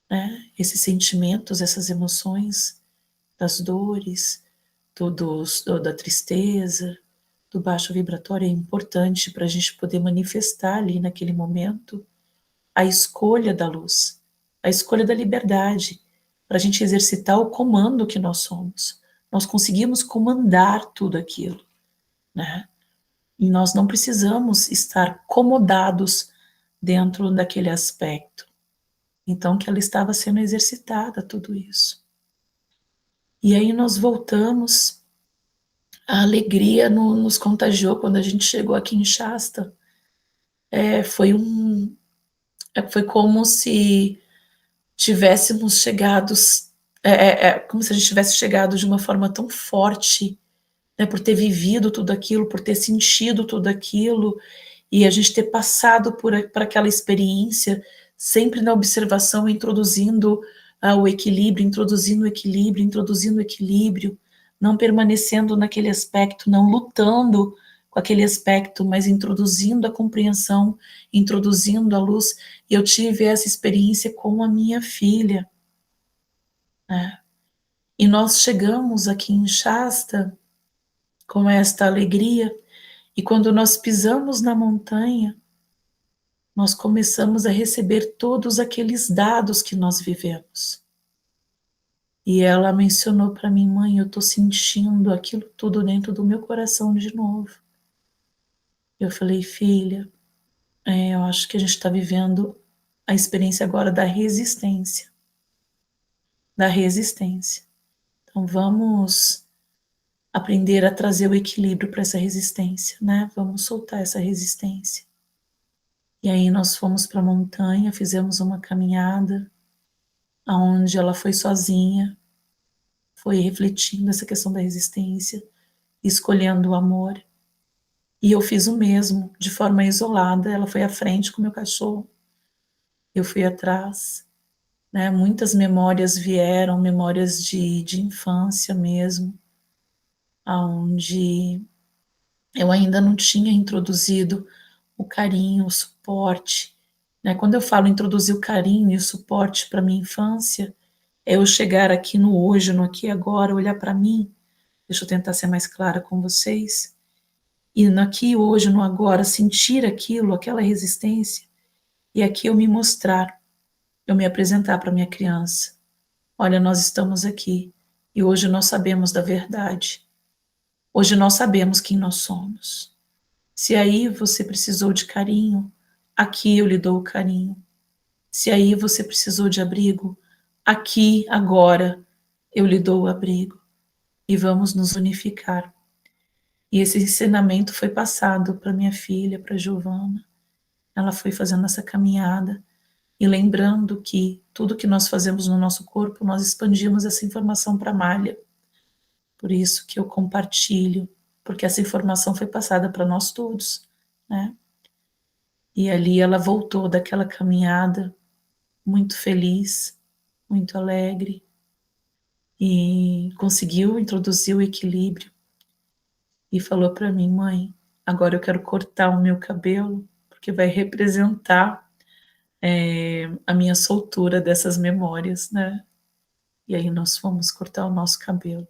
né? Esses sentimentos, essas emoções, das dores, da tristeza, do baixo vibratório é importante para a gente poder manifestar ali naquele momento a escolha da luz, a escolha da liberdade, para a gente exercitar o comando que nós somos. Nós conseguimos comandar tudo aquilo, né? E nós não precisamos estar comodados dentro daquele aspecto. Então, que ela estava sendo exercitada, tudo isso. E aí nós voltamos, a alegria nos contagiou quando a gente chegou aqui em Shasta. Foi como se tivéssemos chegado, como se a gente tivesse chegado de uma forma tão forte, né, por ter vivido tudo aquilo, por ter sentido tudo aquilo, e a gente ter passado por aquela experiência, sempre na observação, introduzindo o equilíbrio, introduzindo o equilíbrio, não permanecendo naquele aspecto, não lutando com aquele aspecto, mas introduzindo a compreensão, introduzindo a luz. E eu tive essa experiência com a minha filha, né? E nós chegamos aqui em Shasta com esta alegria, e quando nós pisamos na montanha, nós começamos a receber todos aqueles dados que nós vivemos. E ela mencionou para mim: mãe, eu estou sentindo aquilo tudo dentro do meu coração de novo. Eu falei: filha, eu acho que a gente está vivendo a experiência agora da resistência. Da resistência. Então vamos aprender a trazer o equilíbrio para essa resistência, né? Vamos soltar essa resistência. E aí nós fomos para a montanha, fizemos uma caminhada, onde ela foi sozinha, foi refletindo essa questão da resistência, escolhendo o amor. E eu fiz o mesmo, de forma isolada. Ela foi à frente com o meu cachorro, eu fui atrás, né? Muitas memórias vieram, memórias de infância mesmo, onde eu ainda não tinha introduzido o carinho, o suporte, né? Quando eu falo introduzir o carinho e o suporte para minha infância, é eu chegar aqui no hoje, no aqui e agora, olhar para mim. Deixa eu tentar ser mais clara com vocês. E no aqui, hoje, no agora, sentir aquilo, aquela resistência, e aqui eu me mostrar, eu me apresentar para minha criança. Olha, nós estamos aqui, e hoje nós sabemos da verdade. Hoje nós sabemos quem nós somos. Se aí você precisou de carinho, aqui eu lhe dou o carinho. Se aí você precisou de abrigo, aqui, agora, eu lhe dou o abrigo. E vamos nos unificar. E esse ensinamento foi passado para minha filha, para Giovana. Ela foi fazendo essa caminhada e lembrando que tudo que nós fazemos no nosso corpo, nós expandimos essa informação para a malha. Por isso que eu compartilho, porque essa informação foi passada para nós todos, né? E ali ela voltou daquela caminhada muito feliz, muito alegre, e conseguiu introduzir o equilíbrio. E falou para mim: mãe, agora eu quero cortar o meu cabelo, porque vai representar a minha soltura dessas memórias, né? E aí nós fomos cortar o nosso cabelo.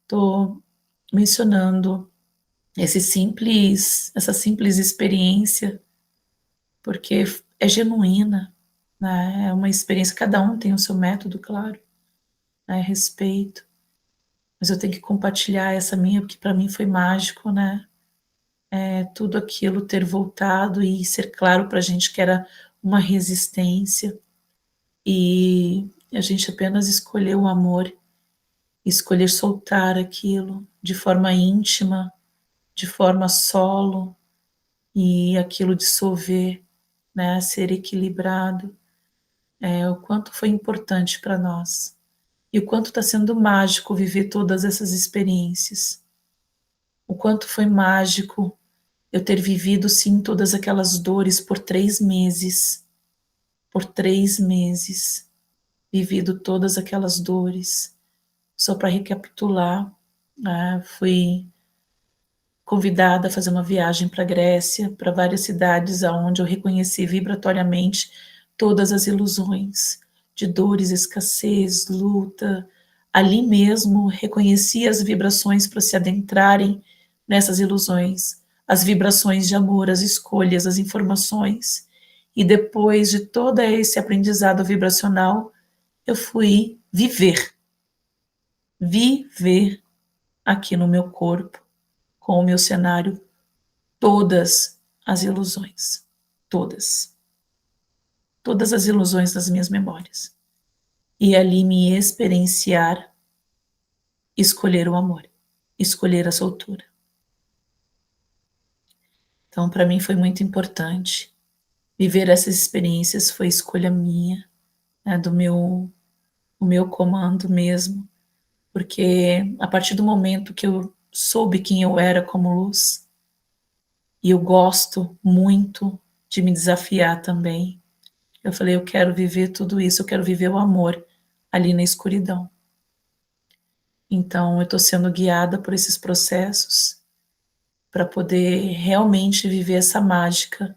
Estou mencionando essa simples experiência, porque é genuína, né? É uma experiência, cada um tem o seu método, claro, né? Respeito. Mas eu tenho que compartilhar essa minha, porque para mim foi mágico, né? Tudo aquilo ter voltado e ser claro para a gente que era uma resistência, e a gente apenas escolheu o amor, escolher soltar aquilo de forma íntima, de forma solo, e aquilo dissolver, né? Ser equilibrado. O quanto foi importante para nós, e o quanto está sendo mágico viver todas essas experiências. O quanto foi mágico eu ter vivido, sim, todas aquelas dores por 3 meses. Por 3 meses. Vivido todas aquelas dores. Só para recapitular, fui convidada a fazer uma viagem para a Grécia, para várias cidades onde eu reconheci vibratoriamente todas as ilusões de dores, escassez, luta. Ali mesmo reconheci as vibrações para se adentrarem nessas ilusões, as vibrações de amor, as escolhas, as informações. E depois de todo esse aprendizado vibracional, eu fui viver aqui no meu corpo, com o meu cenário, todas as ilusões, todas as ilusões das minhas memórias. E ali me experienciar, escolher o amor, escolher a soltura. Então, para mim foi muito importante viver essas experiências, foi escolha minha, né, o meu comando mesmo, porque a partir do momento que eu soube quem eu era como luz, e eu gosto muito de me desafiar também, eu falei, eu quero viver tudo isso, eu quero viver o amor ali na escuridão. Então, eu estou sendo guiada por esses processos para poder realmente viver essa mágica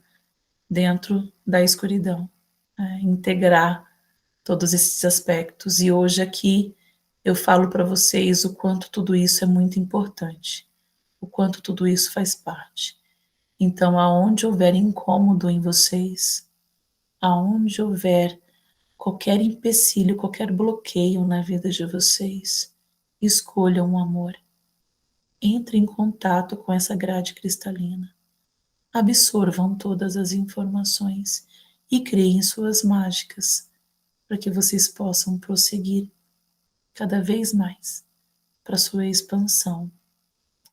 dentro da escuridão, né? Integrar todos esses aspectos. E hoje aqui eu falo para vocês o quanto tudo isso é muito importante, o quanto tudo isso faz parte. Então, aonde houver incômodo em vocês, aonde houver qualquer empecilho, qualquer bloqueio na vida de vocês, escolham o amor. Entre em contato com essa grade cristalina. Absorvam todas as informações e criem suas mágicas para que vocês possam prosseguir cada vez mais para sua expansão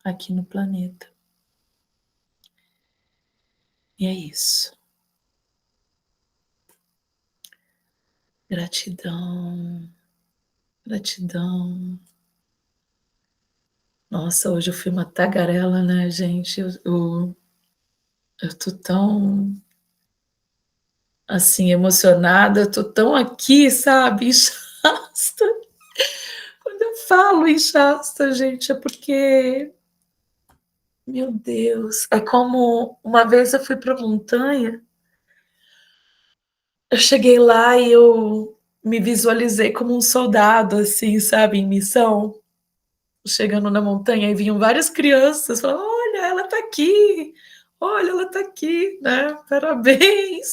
aqui no planeta. E é isso. Gratidão, gratidão. Nossa, hoje eu fui uma tagarela, né, gente? Eu tô tão, assim, emocionada, eu tô tão aqui, sabe, em Shasta. Quando eu falo em Shasta, gente, é porque, meu Deus, é como uma vez eu fui pra montanha, eu cheguei lá e eu me visualizei como um soldado, assim, sabe, em missão, chegando na montanha, e vinham várias crianças falando, olha, ela tá aqui, né, parabéns,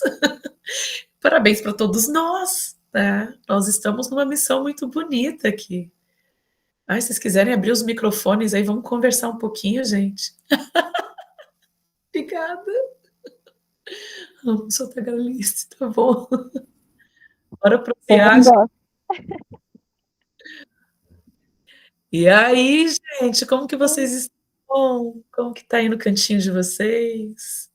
parabéns para todos nós, né, nós estamos numa missão muito bonita aqui. Ai, se vocês quiserem abrir os microfones aí, vamos conversar um pouquinho, gente. Obrigada. Vamos soltar a galista, tá bom? Bora pro viagem. E aí, gente, como que vocês estão? Como que tá aí no cantinho de vocês?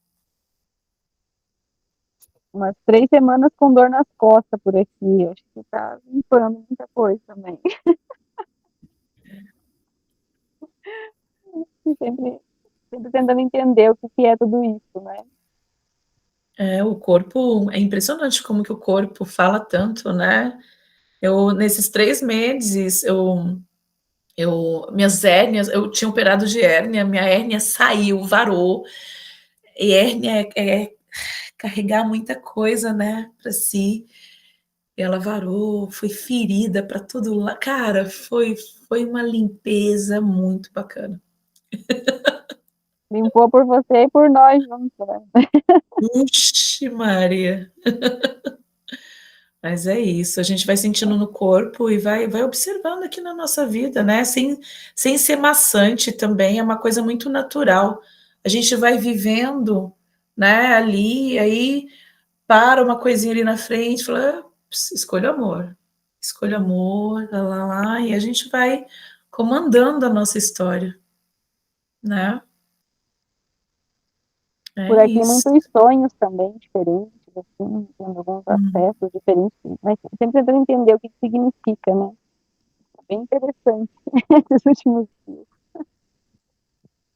Umas 3 semanas com dor nas costas por aqui. Acho que tá limpando muita coisa também. Sempre, sempre tentando entender o que é tudo isso, né? É, o corpo, é impressionante como que o corpo fala tanto, né? Eu, nesses 3 meses, minhas hérnias, eu tinha operado de hérnia, minha hérnia saiu, varou, e hérnia é carregar muita coisa, né, para si. Ela varou, foi ferida para todo lado. Cara, foi uma limpeza muito bacana. Limpou por você e por nós juntos, né? Uxi, Maria. Mas é isso, a gente vai sentindo no corpo e vai observando aqui na nossa vida, né? Sem ser maçante também, é uma coisa muito natural. A gente vai vivendo, né, ali, aí para uma coisinha ali na frente, fala, escolha amor, lá, e a gente vai comandando a nossa história, né? Por É aqui isso. muitos sonhos também diferentes, assim, tendo alguns acessos diferentes, mas sempre tentando entender o que significa, né? É bem interessante esses últimos dias.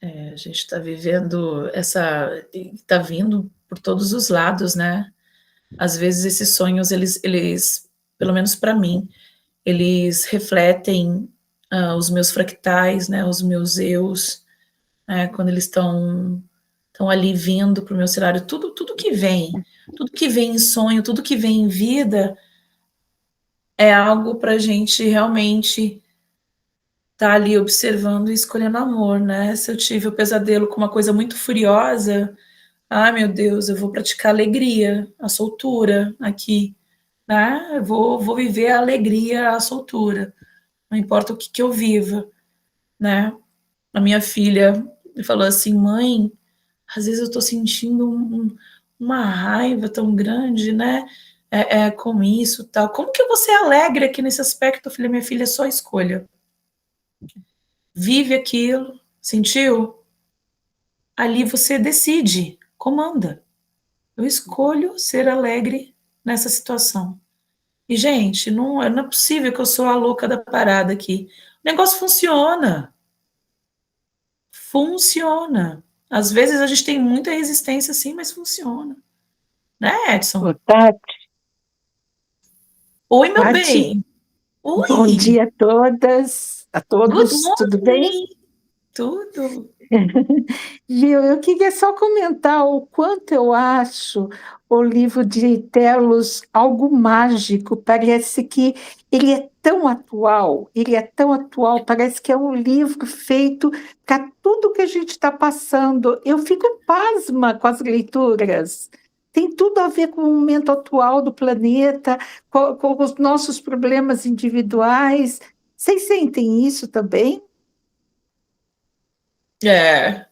A gente está vivendo está vindo por todos os lados, né? Às vezes esses sonhos, eles pelo menos para mim, eles refletem os meus fractais, né? Os meus eus, né? Quando eles estão ali vindo para o meu cenário, tudo que vem em sonho, tudo que vem em vida, é algo para a gente realmente tá ali observando e escolhendo amor, né? Se eu tive o pesadelo com uma coisa muito furiosa, Ai, meu Deus, eu vou praticar alegria, a soltura aqui, né? Eu vou viver a alegria, a soltura, não importa o que eu viva, né? A minha filha falou assim, mãe, às vezes eu tô sentindo uma raiva tão grande, né? Com isso, tal. Como que você é alegre aqui nesse aspecto? Eu falei, minha filha, é só escolha. Vive aquilo, sentiu? Ali você decide, comanda. Eu escolho ser alegre nessa situação. E, gente, não é possível que eu sou a louca da parada aqui. O negócio funciona. Funciona. Às vezes a gente tem muita resistência, sim, mas funciona. Né, Edson? Ô, Tati, Oi, meu Tati, bem. bom Oi. dia a todas, a Good todos, tudo bem? morning. Tudo. Viu, eu queria só comentar o quanto eu acho o livro de Telos algo mágico. Parece que ele é tão atual, parece que é um livro feito para tudo que a gente está passando. Eu fico pasma com as leituras. Tem tudo a ver com o momento atual do planeta, com os nossos problemas individuais. Vocês sentem isso também? É.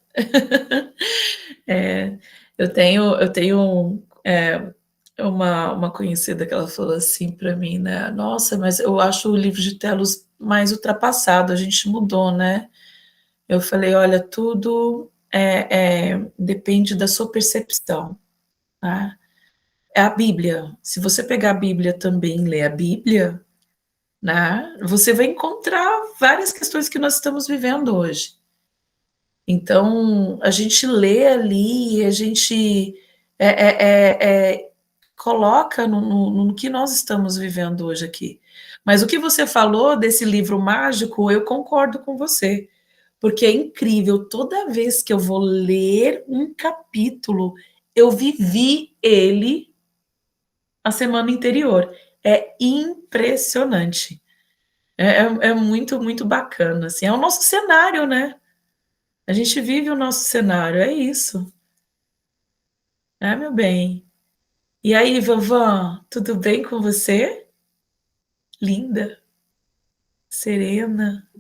É, eu tenho uma conhecida que ela falou assim para mim, né? Nossa, mas eu acho o livro de Telos mais ultrapassado, a gente mudou, né? Eu falei, olha, tudo depende da sua percepção, tá? É a Bíblia. Se você pegar a Bíblia também e ler a Bíblia, né? Você vai encontrar várias questões que nós estamos vivendo hoje. Então, a gente lê ali, a gente é, é, é, é, coloca no que nós estamos vivendo hoje aqui. Mas o que você falou desse livro mágico, eu concordo com você, porque é incrível, toda vez que eu vou ler um capítulo, eu vivi ele a semana anterior. É impressionante. É muito, muito bacana. Assim. É o nosso cenário, né? A gente vive o nosso cenário, é isso, né, meu bem? E aí, vovó, tudo bem com você? Linda, serena.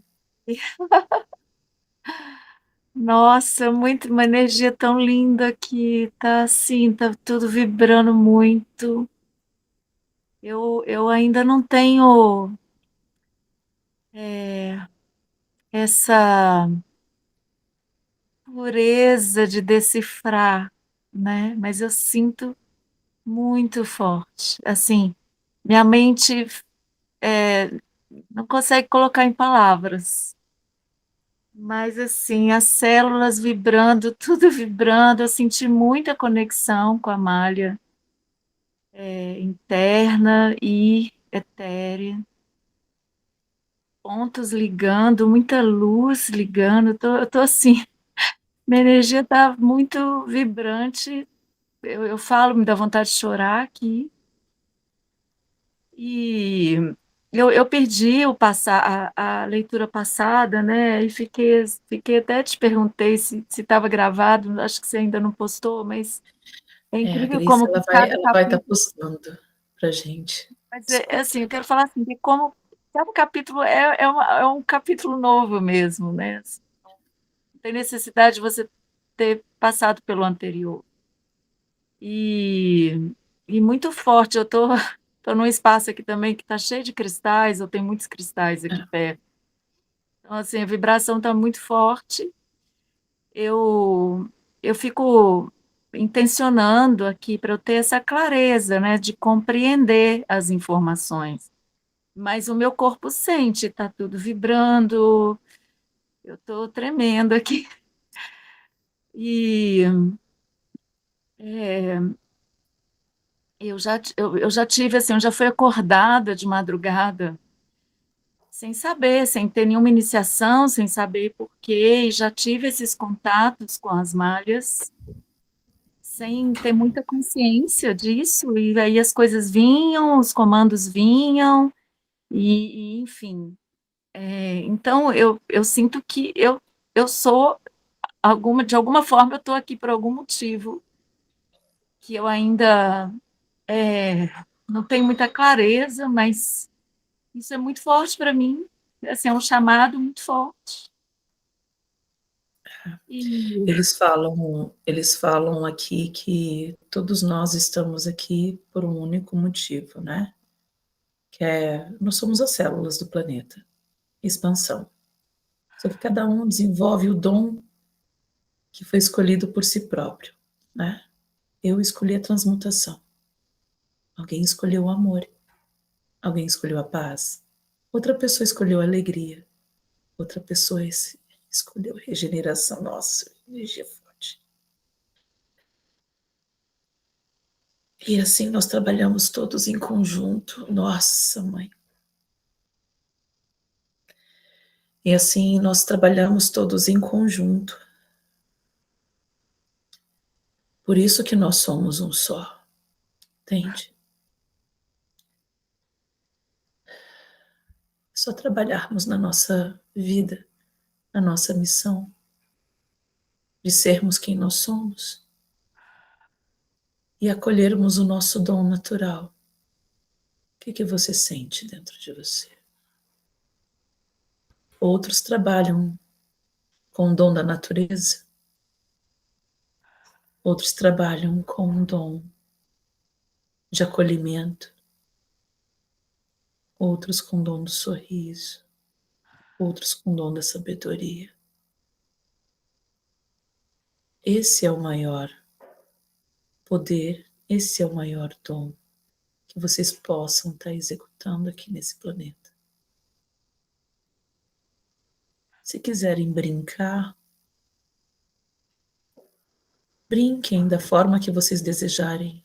Nossa, uma energia tão linda aqui, tá assim, tá tudo vibrando muito. Eu ainda não tenho é, essa pureza de decifrar, né? Mas eu sinto muito forte. Assim, minha mente é, não consegue colocar em palavras. Mas assim, as células vibrando, tudo vibrando, eu senti muita conexão com a malha interna e etérea, pontos ligando, muita luz ligando, eu tô assim, minha energia está muito vibrante, eu falo, me dá vontade de chorar aqui, e eu perdi a leitura passada, né, e fiquei até te perguntei se estava gravado, acho que você ainda não postou, mas é A incrível Grace, como que ela vai, cada ela vai estar capítulo. postando pra gente. Mas é assim, eu quero falar assim, de como cada capítulo é um capítulo novo mesmo, né? Assim, não tem necessidade de você ter passado pelo anterior. E, e muito forte, tô num espaço aqui também que está cheio de cristais, eu tenho muitos cristais aqui perto. Então, assim, a vibração está muito forte. Eu, eu fico intencionando aqui para eu ter essa clareza, né, de compreender as informações. Mas o meu corpo sente, está tudo vibrando, eu estou tremendo aqui. E é, eu já tive, assim, eu já fui acordada de madrugada, sem saber, sem ter nenhuma iniciação, sem saber por quê, e já tive esses contatos com as malhas, sem ter muita consciência disso, e aí as coisas vinham, os comandos vinham, enfim. Então, eu sinto que eu sou de alguma forma eu estou aqui por algum motivo, que eu ainda não tenho muita clareza, mas isso é muito forte para mim. Assim, é um chamado muito forte. E Eles falam aqui que todos nós estamos aqui por um único motivo, né? Que nós somos as células do planeta, expansão. Só que cada um desenvolve o dom que foi escolhido por si próprio, né? Eu escolhi a transmutação. Alguém escolheu o amor. Alguém escolheu a paz. Outra pessoa escolheu a alegria. Outra pessoa escolheu a regeneração. Nossa, energia forte. E assim nós trabalhamos todos em conjunto. Nossa, mãe. E assim nós trabalhamos todos em conjunto. Por isso que nós somos um só. Entende? É só trabalharmos na nossa vida, na nossa missão, de sermos quem nós somos e acolhermos o nosso dom natural. O que você sente dentro de você? Outros trabalham com o dom da natureza. Outros trabalham com um dom de acolhimento. Outros com o dom do sorriso. Outros com o dom da sabedoria. Esse é o maior poder, esse é o maior dom que vocês possam estar executando aqui nesse planeta. Se quiserem brincar, brinquem da forma que vocês desejarem.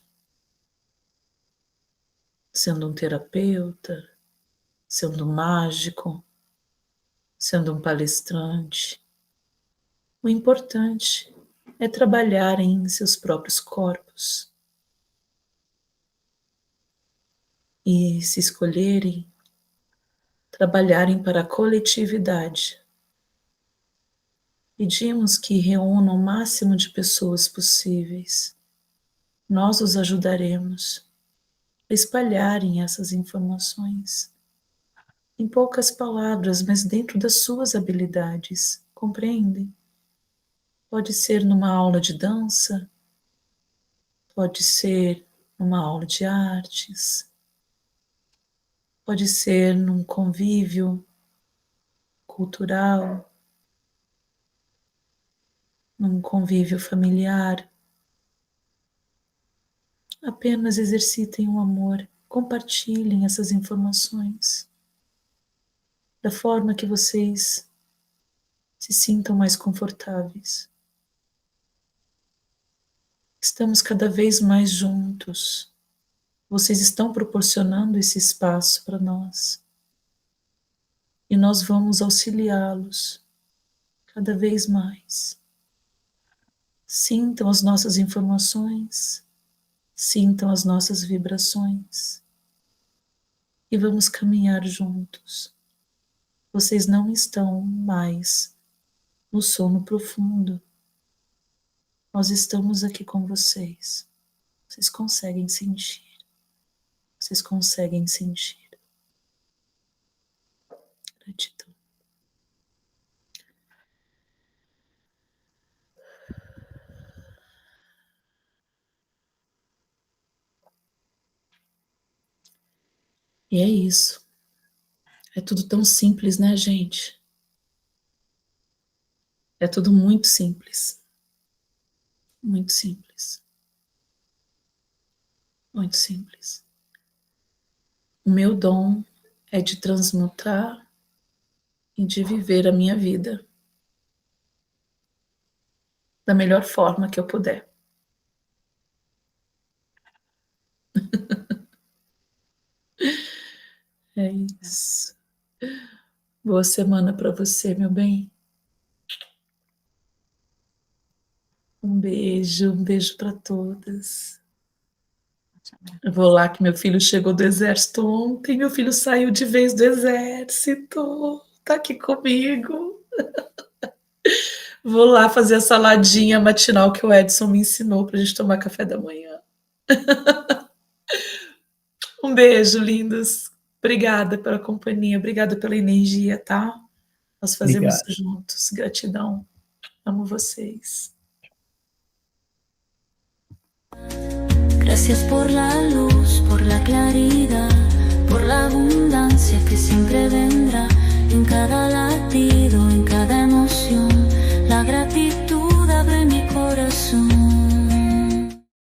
Sendo um terapeuta, sendo um mágico, sendo um palestrante. O importante é trabalhar em seus próprios corpos. E se escolherem, trabalharem para a coletividade. Pedimos que reúnam o máximo de pessoas possíveis. Nós os ajudaremos a espalharem essas informações. Em poucas palavras, mas dentro das suas habilidades. Compreendem? Pode ser numa aula de dança, pode ser numa aula de artes, pode ser num convívio cultural, num convívio familiar. Apenas exercitem o amor, compartilhem essas informações da forma que vocês se sintam mais confortáveis. Estamos cada vez mais juntos. Vocês estão proporcionando esse espaço para nós. E nós vamos auxiliá-los cada vez mais. Sintam as nossas informações, sintam as nossas vibrações. E vamos caminhar juntos. Vocês não estão mais no sono profundo. Nós estamos aqui com vocês. Vocês conseguem sentir. Vocês conseguem sentir. Gratidão. E é isso. É tudo tão simples, né, gente? É tudo muito simples. Muito simples. Muito simples. O meu dom é de transmutar e de viver a minha vida da melhor forma que eu puder. É isso. Boa semana para você, meu bem. Um beijo para todas. Eu vou lá que meu filho chegou do exército ontem, meu filho saiu de vez do exército, tá aqui comigo. Vou lá fazer a saladinha matinal que o Edson me ensinou pra gente tomar café da manhã. Um beijo, lindos. Obrigada pela companhia, obrigada pela energia, tá? Nós fazemos Obrigado. isso juntos. Gratidão. Amo vocês. Gracias por la luz, por la claridad, por la abundancia que siempre vendrá en cada lado.